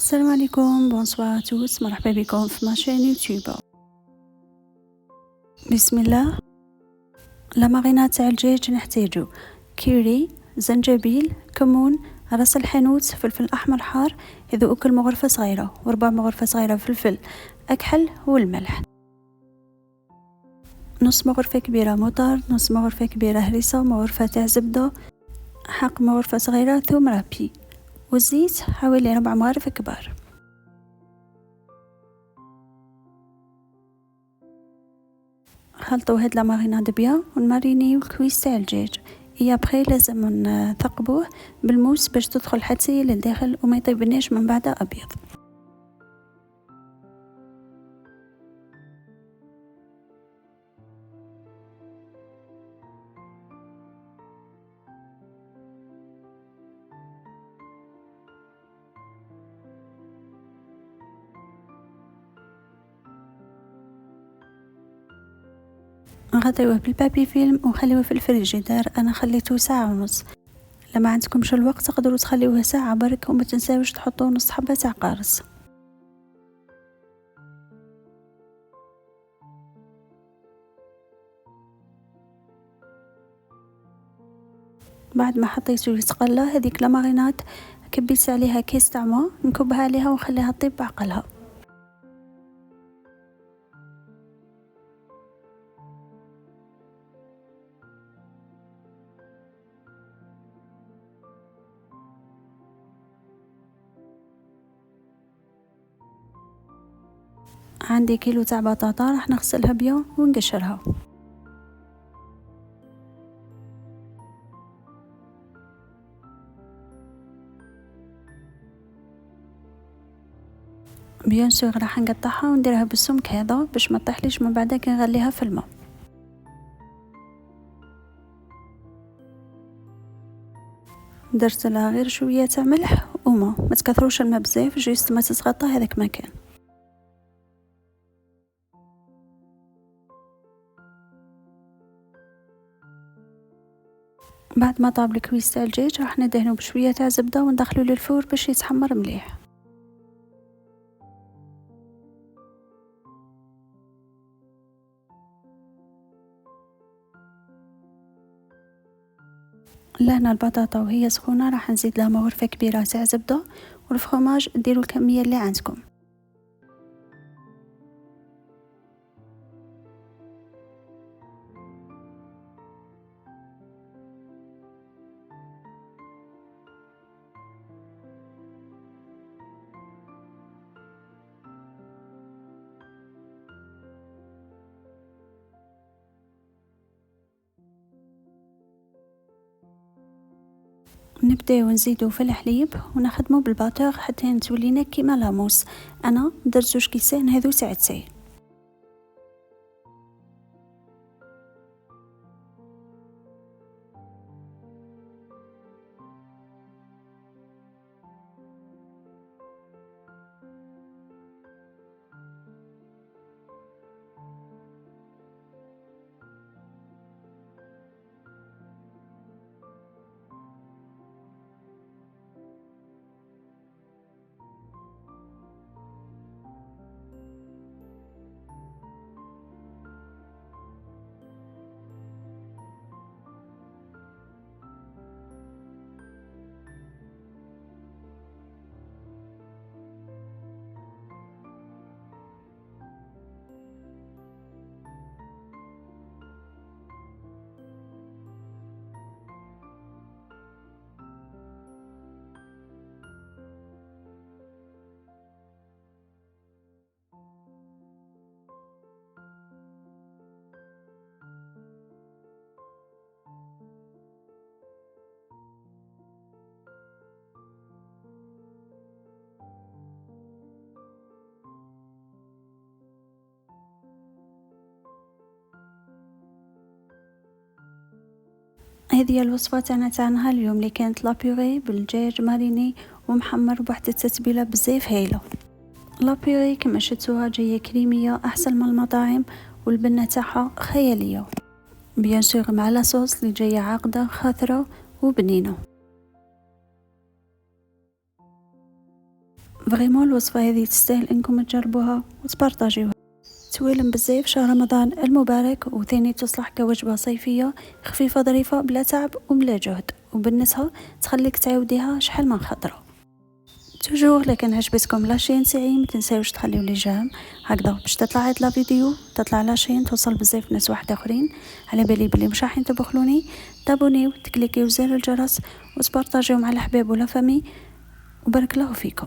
السلام عليكم، بونسوار توس، مرحبا بكم في ماشين يوتيوب. بسم الله. لماريناد تاع الدجاج نحتاجو كيري، زنجبيل، كمون، راس الحانوت، فلفل احمر حار، اذا اكل مغرفه صغيره، وربع مغرفه صغيره فلفل اكحل، والملح. نص مغرفه كبيره مطار، نص مغرفه كبيره هريسه، مغرفه تاع زبده، حق مغرفه صغيره ثوم رابي، والزيت حوالي 4 مغارف كبار. خلطوا هاد لاماريناد بيان ونمارينيو الكويس تاع الدجاج. ابخي لازم نثقبوه بالموس باش تدخل حتى للداخل وما يطيبناش من بعد ابيض. نغطيوه بالبابي فيلم ونخليوه في الفريجيدار. انا خليته ساعه ونص. لما عندكمش الوقت تقدروا تخليوه ساعه برك، وما تنساوش تحطوا نص حبه تاع قارص. بعد ما حطيته يتقلى هذيك لاماريناد، كبيت عليها كيس تاع ما نكبها عليها ونخليها تطيب بعقلها. عندي كيلو تاع بطاطا راح نغسلها بيان ونقشرها. بيان سور راح نقطعها ونديرها بالسمك هذا باش ما تطيحليش من بعد كي نغليها في الماء. درت لها غير شويه تاع ملح وما تكثروش الماء بزاف، جيست ما تتغطى هذاك مكان. بعد ما طاب الكويس تاع الدجاج راح ندهنو بشويه تاع زبده وندخلو للفور باش يتحمر مليح. لهنا البطاطا وهي سخونه راح نزيد لها مغرفه كبيره تاع زبده، والفرماج ديروا الكميه اللي عندكم. نبداو نزيدو في الحليب ونخدمو بالباتور حتى تولينا كيما لاموس. انا درت 2 كيسان هذو تاع تاي. هذه هي الوصفه تاع نهار اليوم اللي كانت لابيوري بالدجاج ماريني ومحمر بواحد التتبيله بزاف هايله. لابيوري كما شفتوها جايه كريميه احسن من المطاعم، والبنه تاعها خياليه بيان سور مع لاصوص اللي جايه عاقده خاطره وبنينه. فريمون الوصفة هذه تستاهل انكم تجربوها وتبارطاجيوها. تويلم بزاف شهر رمضان المبارك، وثاني تصلح كوجبة صيفية خفيفة ظريفة بلا تعب وبلا جهد، وبالنسها تخليك تعاوديها شحال من خطرة. توجور لكن عجبتكم لاشين تاعي متنساوش تخليو لي جام هكذا باش تطلع هاد لا فيديو تطلع لاشين توصل بزاف ناس واحد اخرين. على بالي بلي مش راح تبخلوني، تابونيو تكليكيو زر الجرس وتبارطاجيو مع الاحباب ولا فامي، وبارك الله فيكم.